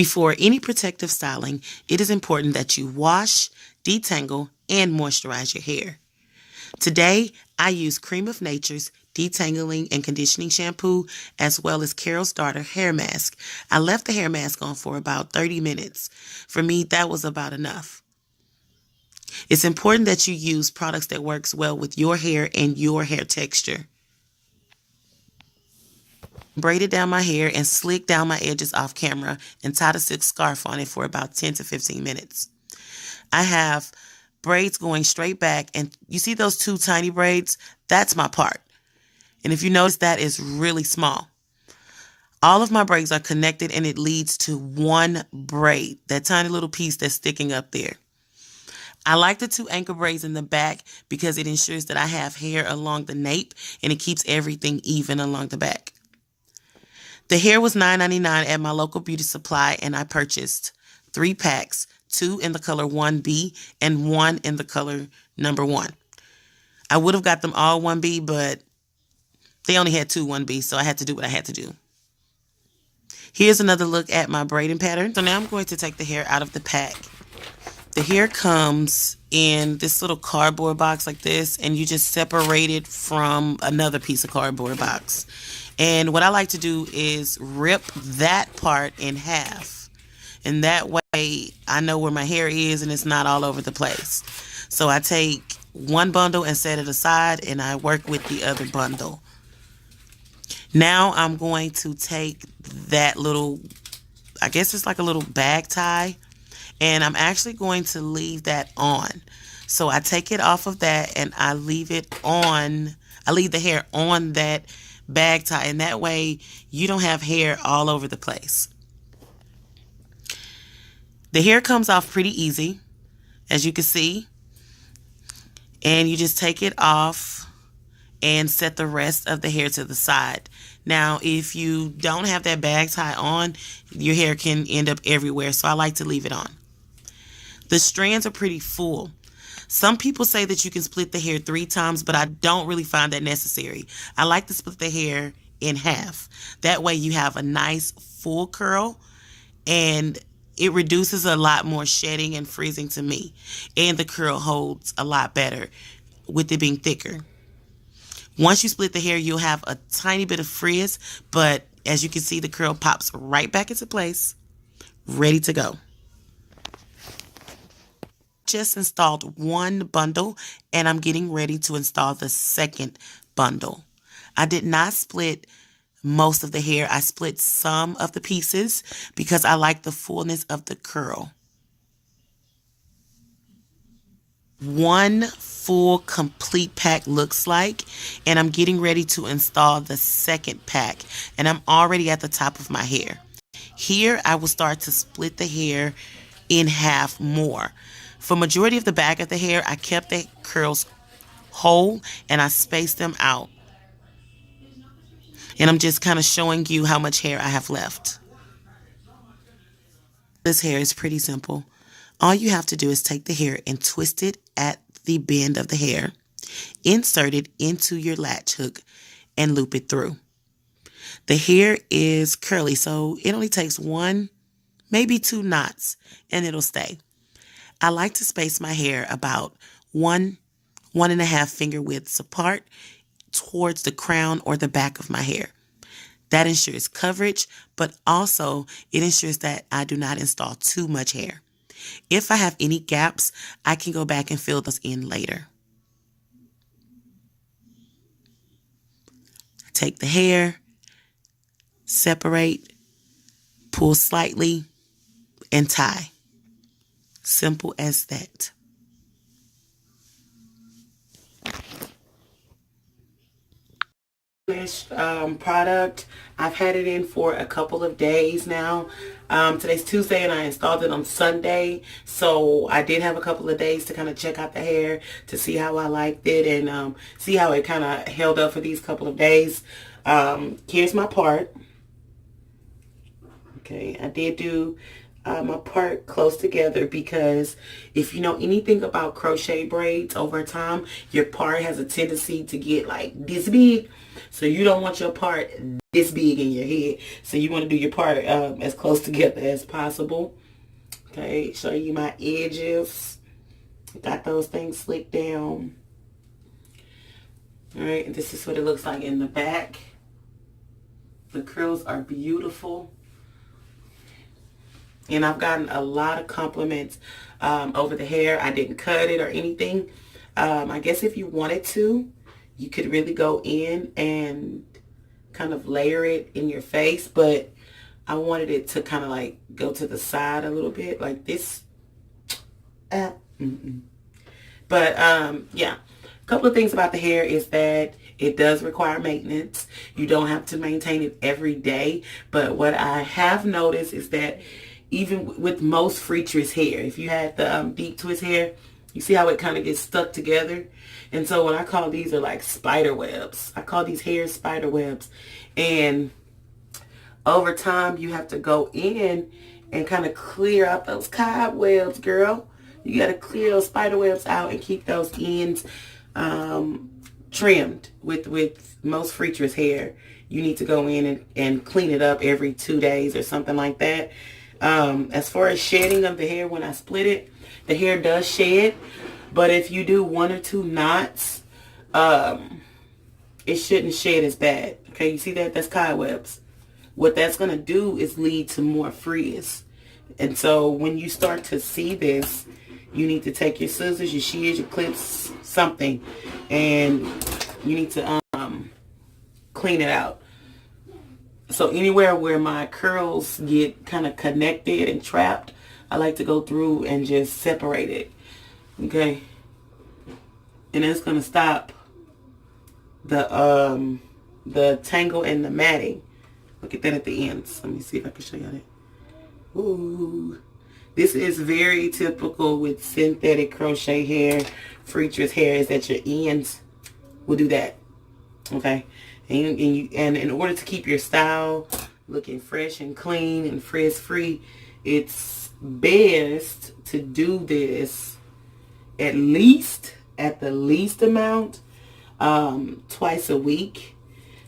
Before any protective styling, it is important that you wash, detangle, and moisturize your hair. Today, I use Cream of Nature's detangling and conditioning shampoo as well as Carol's Daughter hair mask. I left the hair mask on for about 30 minutes. For me, that was about enough. It's important that you use products that works well with your hair and your hair texture. Braided down my hair and slicked down my edges off camera and tied a silk scarf on it for about 10 to 15 minutes. I have braids going straight back, and you see those two tiny braids? That's my part. And if you notice, that is really small. All of my braids are connected and it leads to one braid, that tiny little piece that's sticking up there. I like the two anchor braids in the back because it ensures that I have hair along the nape and it keeps everything even along the back. The hair was $9.99 at my local beauty supply, and I purchased 3 packs, 2 in the color 1B and 1 in the color number 1. I would have got them all 1B, but they only had 2 1B, so I had to do what I had to do. Here's another look at my braiding pattern. So now I'm going to take the hair out of the pack. The hair comes in this little cardboard box like this, and you just separate it from another piece of cardboard box. And what I like to do is rip that part in half. And that way I know where my hair is and it's not all over the place. So I take one bundle and set it aside, and I work with the other bundle. Now I'm going to take that little, I guess it's like a little bag tie, and I'm actually going to leave that on. So I take it off of that and I leave it on, I leave the hair on that bag tie, and that way you don't have hair all over the place. The hair comes off pretty easy, as you can see, and you just take it off and set the rest of the hair to the side. Now, if you don't have that bag tie on, your hair can end up everywhere, so I like to leave it on. The strands are pretty full. Some people say that you can split the hair 3 times, but I don't really find that necessary. I like to split the hair in half. That way you have a nice full curl, and it reduces a lot more shedding and freezing to me. And the curl holds a lot better with it being thicker. Once you split the hair, you'll have a tiny bit of frizz, but as you can see, the curl pops right back into place, ready to go. Just installed one bundle, and I'm getting ready to install the second bundle. I did not split most of the hair. I split some of the pieces because I like the fullness of the curl. One full complete pack looks like, and I'm getting ready to install the second pack, and I'm already at the top of my hair. Here I will start to split the hair in half more. For majority of the back of the hair, I kept the curls whole and I spaced them out. And I'm just kind of showing you how much hair I have left. This hair is pretty simple. All you have to do is take the hair and twist it at the bend of the hair, insert it into your latch hook, and loop it through. The hair is curly, so it only takes 1, maybe 2 knots, and it'll stay. I like to space my hair about 1.5 finger widths apart towards the crown or the back of my hair. That ensures coverage, but also it ensures that I do not install too much hair. If I have any gaps, I can go back and fill those in later. Take the hair, separate, pull slightly, and tie. Simple as that. Product. I've had it in for a couple of days now. Today's Tuesday and I installed it on Sunday, so I did have a couple of days to kind of check out the hair to see how I liked it and see how it kind of held up for these couple of days. Here's my part. Okay, I did do apart close together, because if you know anything about crochet braids, over time your part has a tendency to get like this big, so you don't want your part this big in your head, so you want to do your part as close together as possible. Okay, show you my edges. Got those things slicked down. All right, and this is what it looks like in the back. The curls are beautiful. And I've gotten a lot of compliments over the hair. I didn't cut it or anything. I guess if you wanted to, you could really go in and kind of layer it in your face. But I wanted it to kind of like go to the side a little bit like this. But yeah. A couple of things about the hair is that it does require maintenance. You don't have to maintain it every day. But what I have noticed is that even with most Freetress hair, if you had the deep twist hair, you see how it kind of gets stuck together. And so what I call these are like spider webs. I call these hair spider webs. And over time, you have to go in and kind of clear out those cobwebs, girl. You got to clear those spider webs out and keep those ends trimmed. With most Freetress hair, you need to go in and clean it up every 2 days or something like that. As far as shedding of the hair, when I split it, the hair does shed, but if you do 1 or 2 knots, it shouldn't shed as bad. Okay, you see that? That's cobwebs. What that's going to do is lead to more frizz. And so when you start to see this, you need to take your scissors, your shears, your clips, something, and you need to clean it out. So anywhere where my curls get kind of connected and trapped, I like to go through and just separate it. Okay. And it's going to stop the tangle and the matting. Look at that at the ends. Let me see if I can show you that. Ooh. This is very typical with synthetic crochet hair, Freetress hair, is that your ends will do that. Okay. And in order to keep your style looking fresh and clean and frizz free, it's best to do this at the least amount twice a week.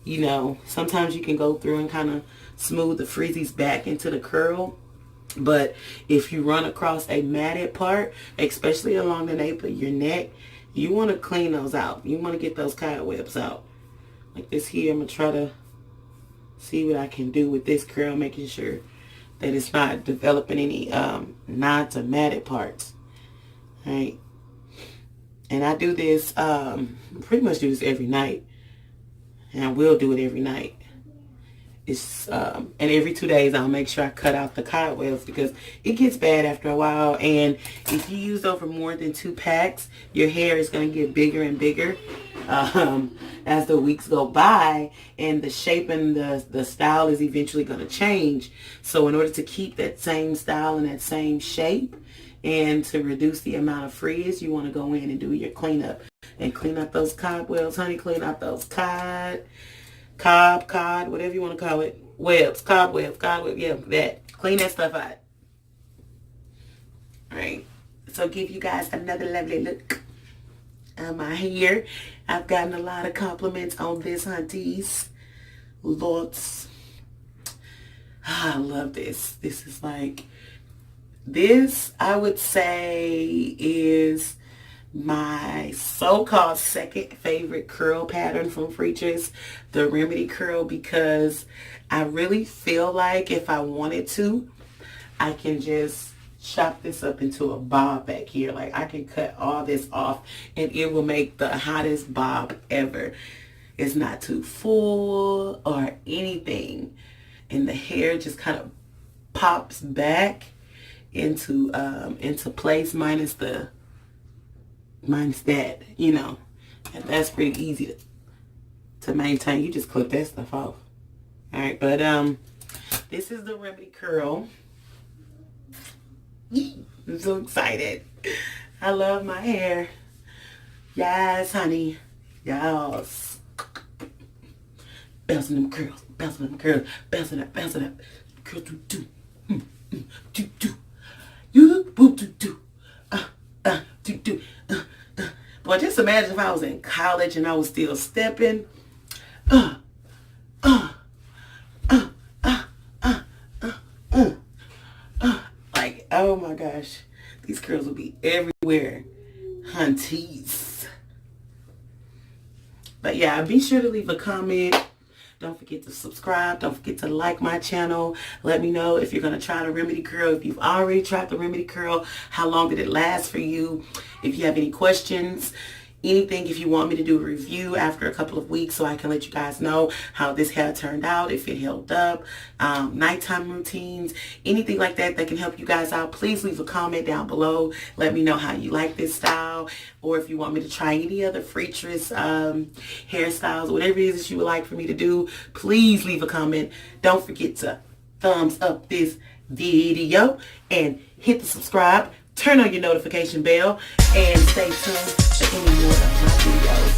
You know, sometimes you can go through and kind of smooth the frizzies back into the curl. But if you run across a matted part, especially along the nape of your neck, you want to clean those out. You want to get those cobwebs out. Like this here, I'm going to try to see what I can do with this curl, making sure that it's not developing any knots or matted parts. All right. And I do this, pretty much do this every night. And I will do it every night. It's and every 2 days I'll make sure I cut out the cobwebs, because it gets bad after a while. And if you use over more than 2 packs, your hair is going to get bigger and bigger as the weeks go by, and the shape and the style is eventually going to change. So in order to keep that same style and that same shape, and to reduce the amount of frizz, you want to go in and do your cleanup and clean up those cobwebs, honey. Clean out those cod, whatever you want to call it. Webs, cobwebs, yeah, that. Clean that stuff out. All right. So give you guys another lovely look at my hair. I've gotten a lot of compliments on this, hunties. Lots. I love this. This is like, this I would say is my so-called second favorite curl pattern from Freetress, the Remedy Curl, because I really feel like if I wanted to, I can just chop this up into a bob back here. Like I can cut all this off and it will make the hottest bob ever. It's not too full or anything, and the hair just kind of pops back into place, minus that, you know. And that's pretty easy to maintain. You just clip that stuff off. All right, but this is the Remedy Curl. I'm so excited. I love my hair. Yes, honey. Yes. Bouncing them curls, bouncing them curls, bouncing up, bouncing up. Curl do. do do. You boop do do. Do do. Boy, just imagine if I was in college and I was still stepping. Like, oh my gosh, these curls will be everywhere, hunties. But yeah, be sure to leave a comment. Don't forget to subscribe. Don't forget to like my channel. Let me know if you're going to try the Remedy Curl. If you've already tried the Remedy Curl, how long did it last for you? If you have any questions, anything, if you want me to do a review after a couple of weeks so I can let you guys know how this hair turned out, if it held up, nighttime routines, anything like that that can help you guys out, please leave a comment down below. Let me know how you like this style, or if you want me to try any other Freetress hairstyles, whatever it is that you would like for me to do, please leave a comment. Don't forget to thumbs up this video and hit the subscribe. Turn on your notification bell and stay tuned for any more of my videos.